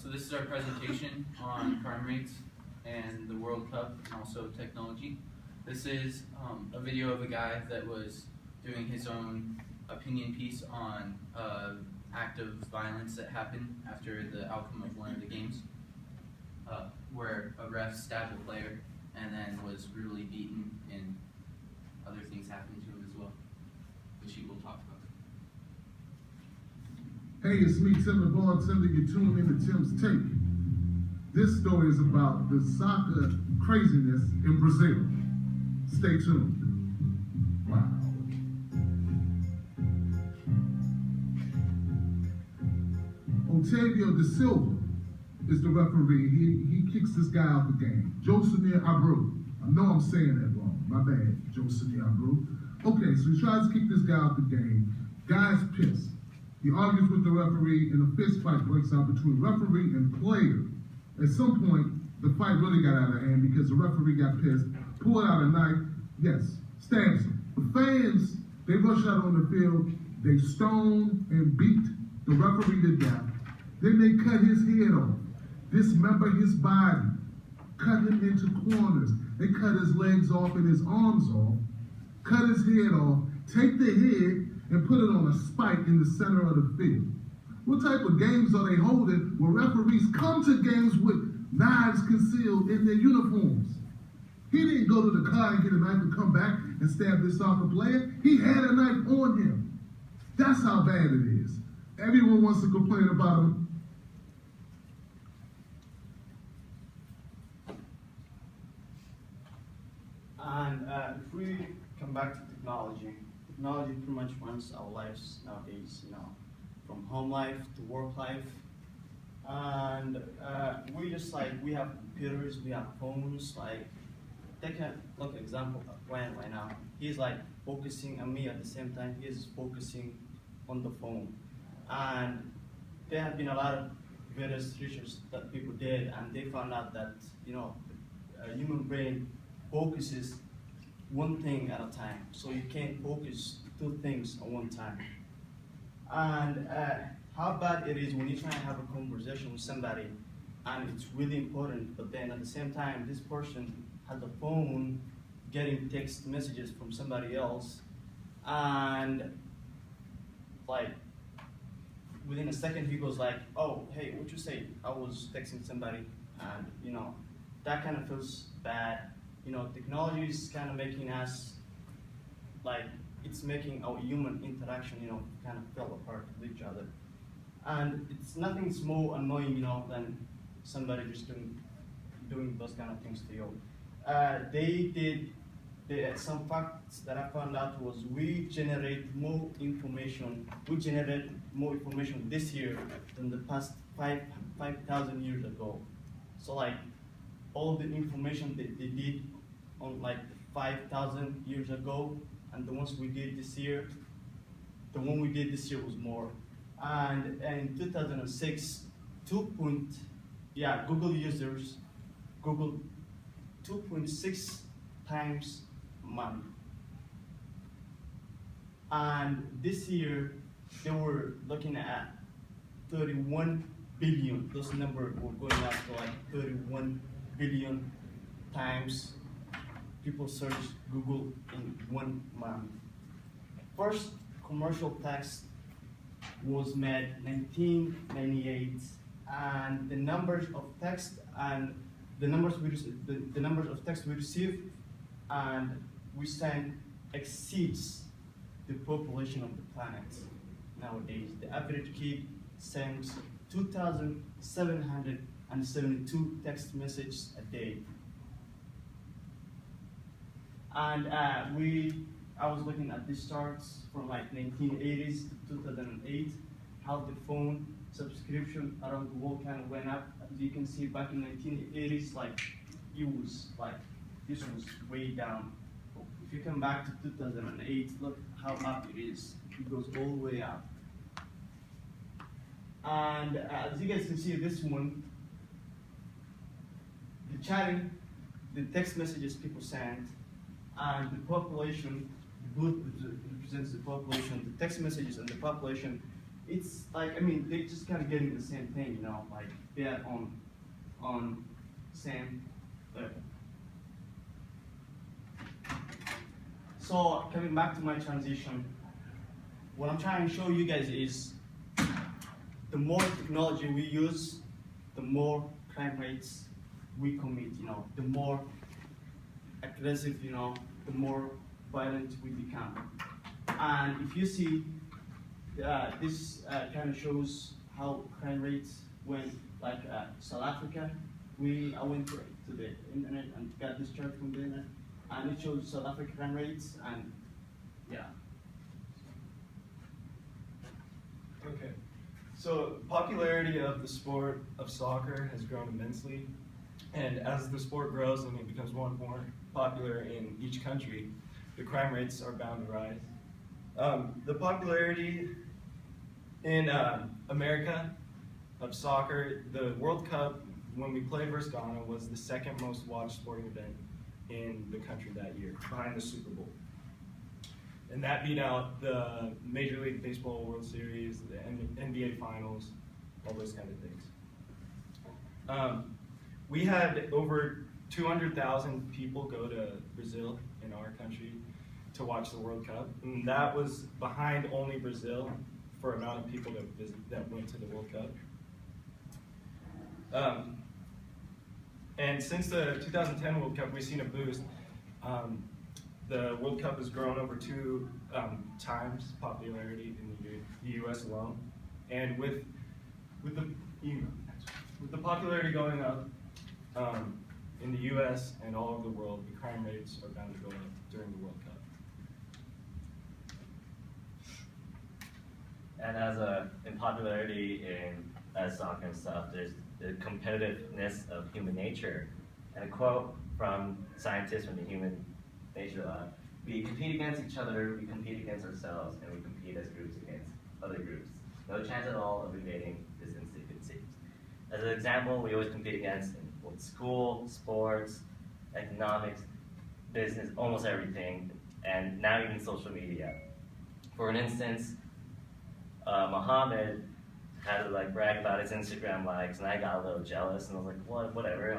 So this is our presentation on crime rates and the World Cup and also technology. This is a video of a guy that was doing his own opinion piece on act of violence that happened after the outcome of one of the games, where a ref stabbed a player and then was brutally beaten, and other things happened to him as well, which he will talk about. Hey, it's me, Tim the bartender. You're tuning in to Tim's Take. This story is about the soccer craziness in Brazil. Stay tuned. Wow. Otavio da Silva is the referee. He kicks this guy out the game. Josimir Abreu. I know I'm saying that wrong. My bad, Josimir Abreu. Okay, so he tries to kick this guy out the game. Guy's pissed. He argues with the referee, and a fist fight breaks out between referee and player. At some point, the fight really got out of hand because the referee got pissed, pulled out a knife, stabs him. The fans, they rush out on the field, they stone and beat the referee to death. Then they cut his head off, dismember his body, cut him into corners. They cut his legs off and his arms off, cut his head off, take the head, and put it on a spike in the center of the field. What type of games are they holding where referees come to games with knives concealed in their uniforms? He didn't go to the car and get a knife and come back and stab this soccer player. He had a knife on him. That's how bad it is. Everyone wants to complain about him. And if we come back to technology pretty much runs our lives nowadays, from home life to work life. And we have computers, we have phones. Take a look at example of Ryan right now. He's focusing on me at the same time. He is focusing on the phone. And there have been a lot of various research that people did, and they found out that a human brain focuses one thing at a time, so you can't focus two things at one time. And how bad it is when you try to have a conversation with somebody and it's really important, but then at the same time this person has the phone getting text messages from somebody else, and within a second he goes oh, hey, what you say? I was texting somebody, and that kind of feels bad. Technology is kind of making us, it's making our human interaction, kind of fall apart with each other. And it's nothing's more annoying, than somebody just doing those kind of things to you. Some facts that I found out was we generate more information this year than the past 5,000 years ago. So all of the information that they did on 5,000 years ago, and the ones we did this year, the one we did this year was more. And in 2006, Google users Googled 2.6 times money. And this year, they were looking at 31 billion. Those numbers were going up to 31 billion times people search Google in 1 month. First commercial text was made 1998, and the numbers of text and the numbers of text we receive and we send exceeds the population of the planet nowadays. The average kid sends 2,772 text messages a day. And I was looking at these charts from 1980s to 2008, how the phone subscription around the world kind of went up. As you can see, back in 1980s, this was way down. If you come back to 2008, look how up it is. It goes all the way up. And as you guys can see, this one, the chatting, the text messages people send, and the population, the blue represents the population, the text messages and the population it's like, I mean, they just kind of getting the same thing, you know, like they're on same level. So coming back to my transition, what I'm trying to show you guys is the more technology we use, the more crime rates we commit, you know, the more aggressive, you know, the more violent we become. And if you see, this kind of shows how crime rates went, like South Africa. I went to the internet and got this chart from the internet, and it shows South African crime rates, and yeah. Okay. So popularity of the sport of soccer has grown immensely, and as the sport grows and it becomes more and more popular in each country, the crime rates are bound to rise. The popularity in America of soccer, the World Cup, when we played versus Ghana, was the second most watched sporting event in the country that year, behind the Super Bowl. And that beat out the Major League Baseball World Series, the NBA Finals, all those kind of things. We had over 200,000 people go to Brazil in our country to watch the World Cup, and that was behind only Brazil for amount of people that went to the World Cup. And since the 2010 World Cup, we've seen a boost. The World Cup has grown over 2 times popularity in the U.S. alone, and with the popularity going up in the U.S. and all over the world, the crime rates are bound to go up during the World Cup. And in popularity in soccer and stuff, there's the competitiveness of human nature. And a quote from scientists from the Human Nature Lab: "We compete against each other, we compete against ourselves, and we compete as groups against other groups. No chance at all of evading this instinct, it seems." As an example, we always compete against in school, sports, economics, business, almost everything, and now even social media. For an instance, Muhammad had to brag about his Instagram likes, and I got a little jealous, and I was like, "What? Whatever.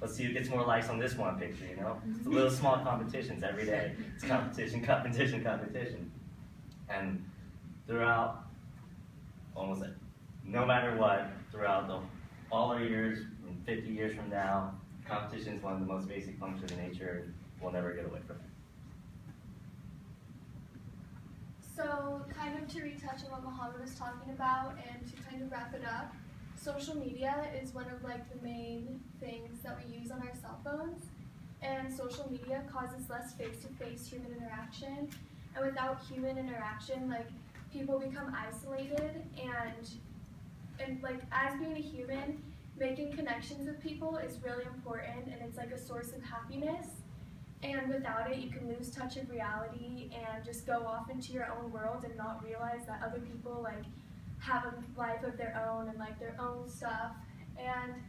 Let's see who gets more likes on this one picture." You know, it's a little small competitions every day. It's competition, competition, competition, and throughout almost no matter what, throughout all our years, 50 years from now, competition is one of the most basic functions of nature, and we'll never get away from it. So kind of to retouch on what Muhammad was talking about and to kind of wrap it up, social media is one of the main things that we use on our cell phones, and social media causes less face-to-face human interaction, and without human interaction, people become isolated, and as being a human, making connections with people is really important, and it's a source of happiness. And without it, you can lose touch of reality and just go off into your own world and not realize that other people have a life of their own and their own stuff. And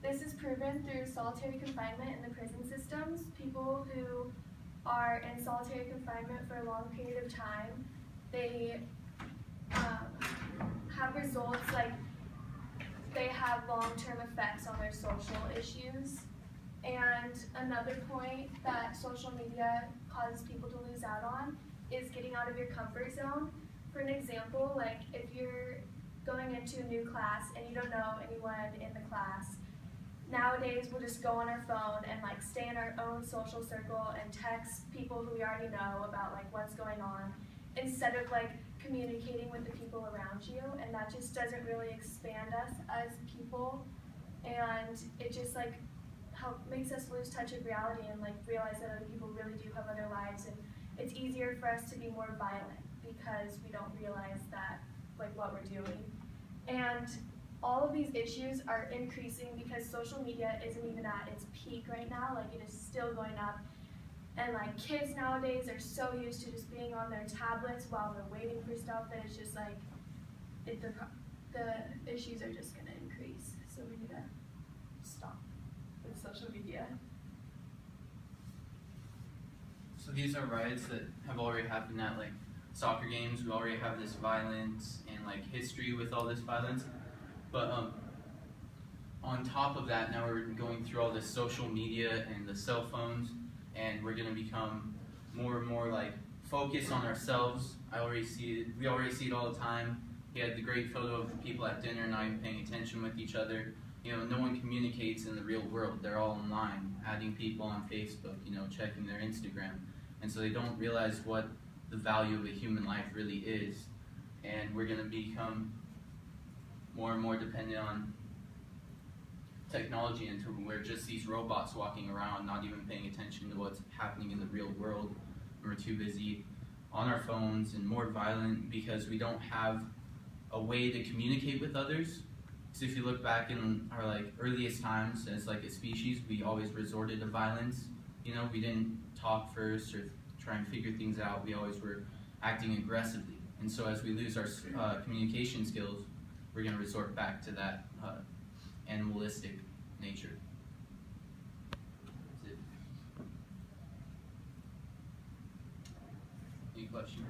this is proven through solitary confinement in the prison systems. People who are in solitary confinement for a long period of time, they have results they have long-term effects on their social issues. And another point that social media causes people to lose out on is getting out of your comfort zone. For an example, if you're going into a new class and you don't know anyone in the class, nowadays we'll just go on our phone and stay in our own social circle and text people who we already know about what's going on, instead of communicating with the people around you, and that just doesn't really expand us as people, and it just makes us lose touch of reality and realize that other people really do have other lives, and it's easier for us to be more violent because we don't realize that what we're doing. And all of these issues are increasing because social media isn't even at its peak right now. It is still going up, and kids nowadays are so used to just being on their tablets while they're waiting for stuff that it's just the issues are just going to increase. So we need to stop with social media. So these are riots that have already happened at soccer games. We already have this violence and like history with all this violence. But on top of that, now we're going through all this social media and the cell phones, and we're gonna become more and more like focused on ourselves. We already see it all the time. He had the great photo of the people at dinner not even paying attention with each other. You know, no one communicates in the real world. They're all online, adding people on Facebook, you know, checking their Instagram. And so they don't realize what the value of a human life really is. And we're gonna become more and more dependent on technology until we're just these robots walking around, not even paying attention to what's happening in the real world. We're too busy on our phones and more violent because we don't have a way to communicate with others. So if you look back in our like earliest times as like a species, we always resorted to violence. You know, we didn't talk first or try and figure things out. We always were acting aggressively. And so as we lose our communication skills, we're going to resort back to that animalistic nature. That's it. Any questions?